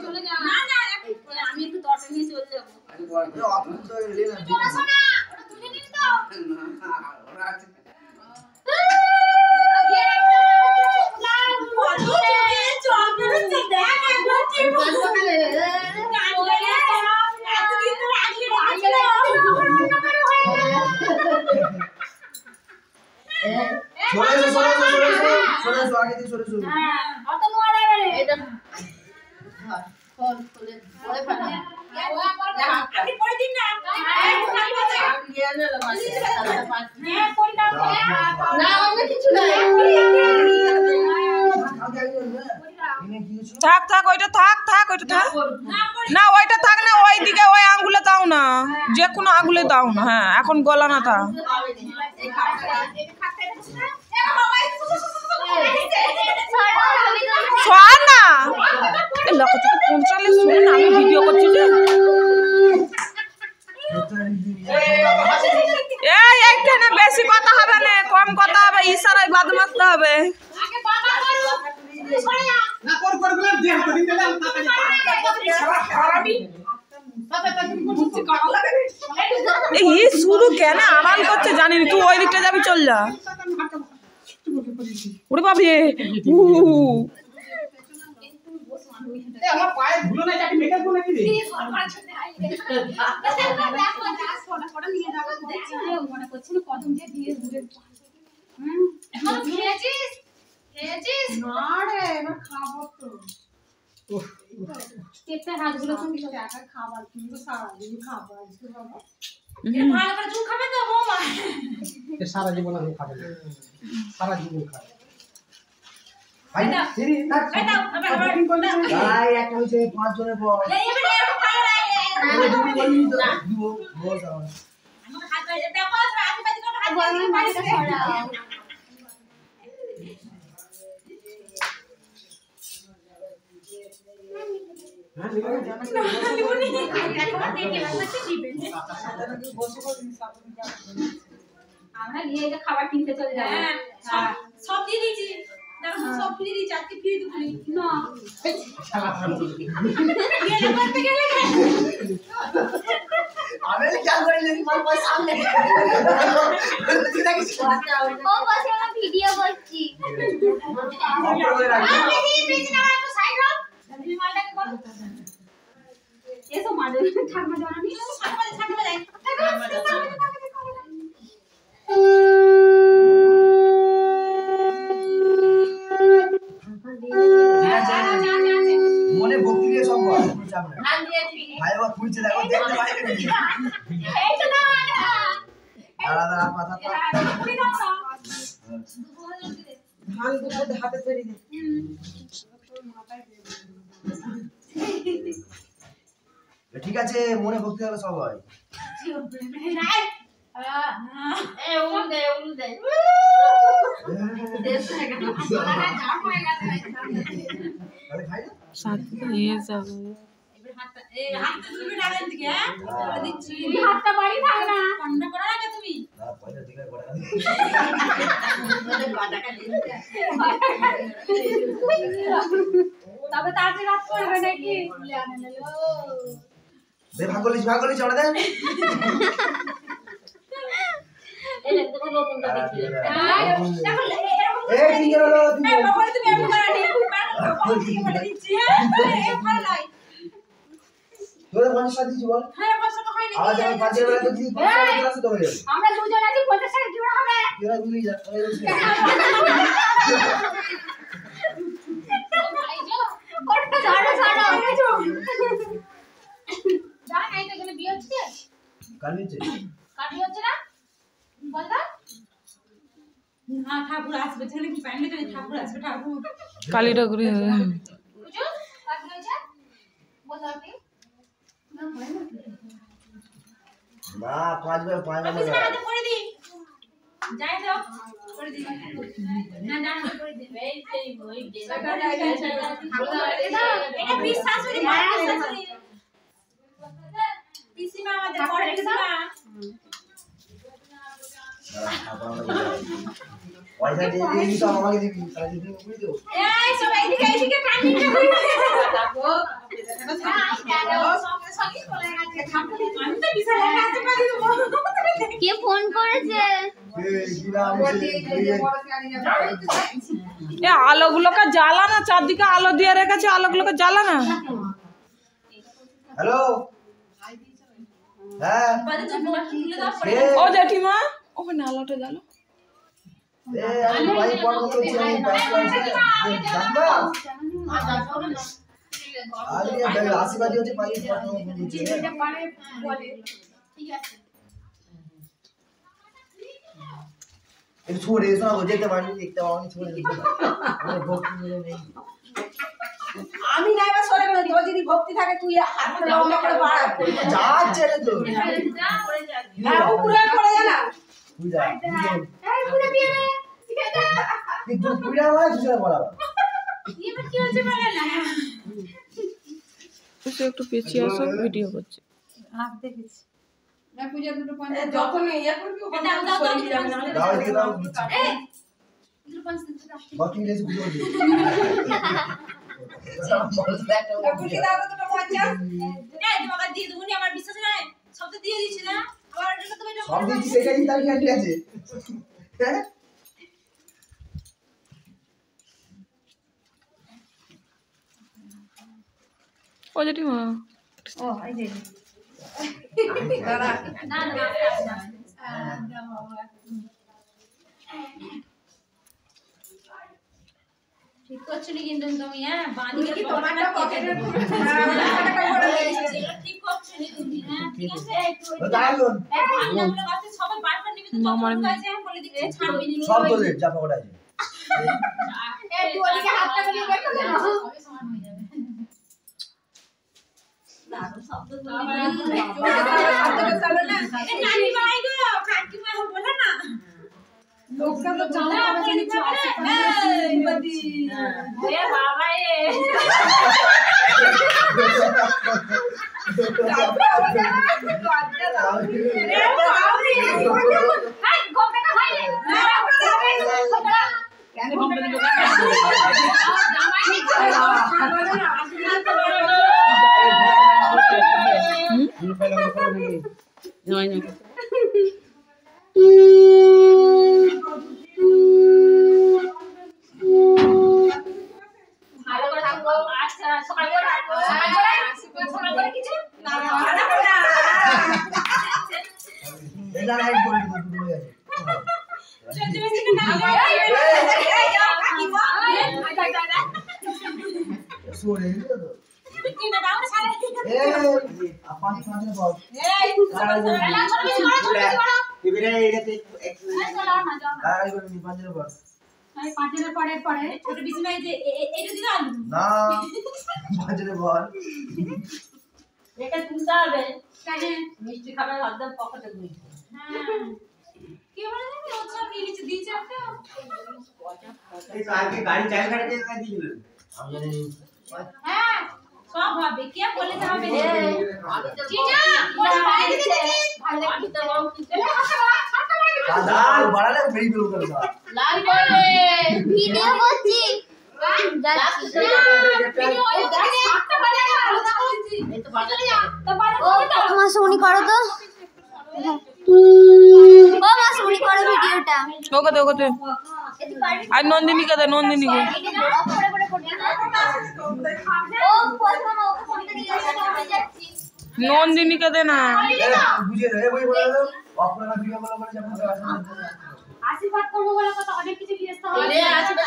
চলে যা না না আমি একটু তরকারি নিয়ে চলে যাব অত তো এলে না চলে আসো না ওটা তুলে নিন তো না ওরা আছে থাক থাক ওইটা থাক থাক ওইটা থাক না ওইটা থাক না ওইদিকে ওই আঙ্গুলে দাও না যে কোনো আঙ্গুলে দাও না হ্যাঁ এখন গলা না তা শোন না লক্ষ থেকে 45 শোন না আমি ভিডিও করছি যে এই এইখানে বেশি কথা হবে না কম কথা হবে ইশারায় বাদ মারতে হবে না কর কর বলে দে হাত দিন দিলাম এই শুরু কেন আড়াল করছে জানি তুই ওই দিকটা যাবি চল যা ওরে বাবা আমার পায়ে ধুলো না যাকে মেকআপ করে নাকি রে ফটো নিয়ে যাবো মনে করছি না কদম যে দিয়ে ঘুরে খেয়েছিস খেয়েছিস না রে এবার খাবো তো কেটে হাতগুলো তুমি টাকা খাবার কিন্তু সারা দিন খাবার আজকে বাবা ভালো করে চুল খাবে তো বৌমা সারা জীবন আমি খাবো সারা জীবন খাবো ভাই না সিরি না ভাই একটা হইছে 5 জনের পর এই এবারে এরকম ভালো লাগে তুমি বলি তো দিব বল দাও আমাকে হাত ধরে দেখো আশেপাশে কোনো হাত ধরে পাশে সরাও হ্যাঁ নিবে জানা আমরা নিয়ে গিয়ে খাবার কিনতে চলে যাব হ্যাঁ সব দিয়ে দিয়েছি দেখো সব ফ্রি দিয়েছি আজকে ফ্রি দুপুরি না শালা ফালতু গেলে করতে গেলে আমি क्या করে লেনি মার পাশে সামনে ও বসে আমরা ভিডিও করছি আমি দিই না একটু সাইড হও তুমি মালটাকে করো এসো মারো ঠাকুমা জানি ঠাকুমা যাই মনে ভক্তি দিয়ে সব বল ভাই বাবা খুঁজছে দেখো দেখতে পারে এই তো না দাঁড়া দাঁড়া মাথা পুরি দাও না ধান দুটো হাতে ধরে দে ঠিক আছে মনে ভক্তি হবে সবাই হাতটা বাড়ি থাক না ঠান্ডা করে রাখো তুমি তবে তাড়াতাড়ি রাত করবে নাকি দে ভাগলিস ওটা দে এই দেখো তো নতুনটা দেখি এই ঠিক হলো তুমি এরকম করে দিচ্ছি ভালো লাগে তোর মনে সাথে দিছি বল হ্যাঁ পয়সা তো হয়নি আজ আমি 5 টাকা তো দিছি 5 টাকা ক্লাসে তো হয়ে যাবে আমরা দুজন আছি 50 টাকা কি হবে এরা ভুলি যা কোটটা ঝাড়ো যা নাই তো এখানে বিয়ে হচ্ছে কাল নিচে কাটি হচ্ছে না বল দা না ঠাকুর আসবে ছেলে কি প্যান্ডে তো ঠাকুর আসবে ঠাকুর কালী ঠাকুরই হবে বুঝো কাটি হচ্ছে বল দা আপনি না 5 বার 5 অফিস হাতে করে দি যাই দাও করে দি না না করে দি এই সেই ওই এটা বিশ্বাস করি বিশ্বাস করি পিসিমা আমাদের পড়ে পিসিমা পয়সা দিয়ে দিই তো আমাকে দিবি তাহলে দিবি বুঝলি তো এই সবাই এদিকে টানি কে ফোন করেছে? এ আলোগুলোকে জ্বালা না, চারদিকে আলো দিয়ে রেখেছে, আলোগুলোকে জ্বালা না। হ্যালো, হ্যাঁ ও জেঠিমা ওখানে আলোটা জ্বালো। আমি ভাই ফোন করছি, আমি ব্যস্ত আছি। জানবা আরে আশীর্বাদী হচ্ছে ভাই ফোন করছি। একটু ছড়ে এসো না, যেতে পারি দেখতে পাবো ছড়ে দিতে আমি না এবার সরে গেলাম, তোর যদি ভক্তি থাকে তুই হাত লম্বা করে বাড়া যাচ্ছে রে তো না উপরে করে যা না তুই যা এই পুরো দিয়ে রে শিখে দা তুই দুধ পুড়া হয় দুসরা পড়া এবার কি হচ্ছে বলে না তুই একটু পেছিয়ে আসো, ভিডিও করছে। হাত দেখেছি না পূজা দুটো পাঁচ যখন ইয়া করবি ওখানে সরে যাবে না দাও দিকে দাও এই দুটো পাঁচ দিন থেকে বাকি লেসু গুলো দি পুজো দাও দুটো পাঁচ এই তোমাকে দিয়ে দেবো নি, আমার বিশ্বাস নাই, সব তো দিয়ে দিছি না, আবার এটা তো এটা সব দিচ্ছি সেটাই তার কি আছে হ্যাঁ ও জেঠিমা ও এই যে দাঁড়া না না ঠিক করছো নি কিন্তু তুমি, হ্যাঁ বাঁধিয়ে কি তোমারটা পকেটে ঠিক করছো নি তুমি, হ্যাঁ ঠিক আছে একটু দাঁড়ান ভাঙাগুলো গাছে সবাই বারবার নিবি তো তোমার কাছে বলে দিচ্ছি ছাড়বি নি সব তো দেখ চাপা ওটা আছে এই তুই ওদিকে হাতটা করে দেখো না সবই সমান হয়ে যাবে দাদু শব্দ বলি নানি ভাই গো কাকি মা বলে না লোকটা তো জানা হবে যে এই বদি এ বাবা এ ভালো করে থাকো, আচ্ছা সকাল করে থাকো, সকাল করে কিছু না এটা লাইট করে দিতে হয়ে আছে সরে তো পাঁচ পাঁচ বল এবারে এটাতে আর করে নি পাঁচের বল না পাঁচের বল মিষ্টি খাবার একদম পকেটে গুই কি বলে ও সব নিয়ে নিচে দিয়েছে একটা এই তো আগে গাড়ি চাল কাটে দিয়ে দিল আমি জানি হ্যাঁ সব হবে কে বলে যে হবে চিনা ওরা বাইরে দিয়েছে ভালো কিতে বল কিতে দাদা বাড়ালে বেরি বের করে দাও লাল করে ভিডিও করছি মাসুমনি করো তো ও মাসুমনি করো ভিডিওটা ওকে ওকে আর নন্দিনীকে দে, নন্দিনীকে ও প্রথম ওকে ফোনটা নিয়ে আসতে যাচ্ছি নন্দিনীকে দে না। বুঝে রে বই বলে দাও আপনারা ভিডিও বলে বলে যখন আশীর্বাদ করবো বলে কথা অনেক কিছু নিয়ে আসতে হবে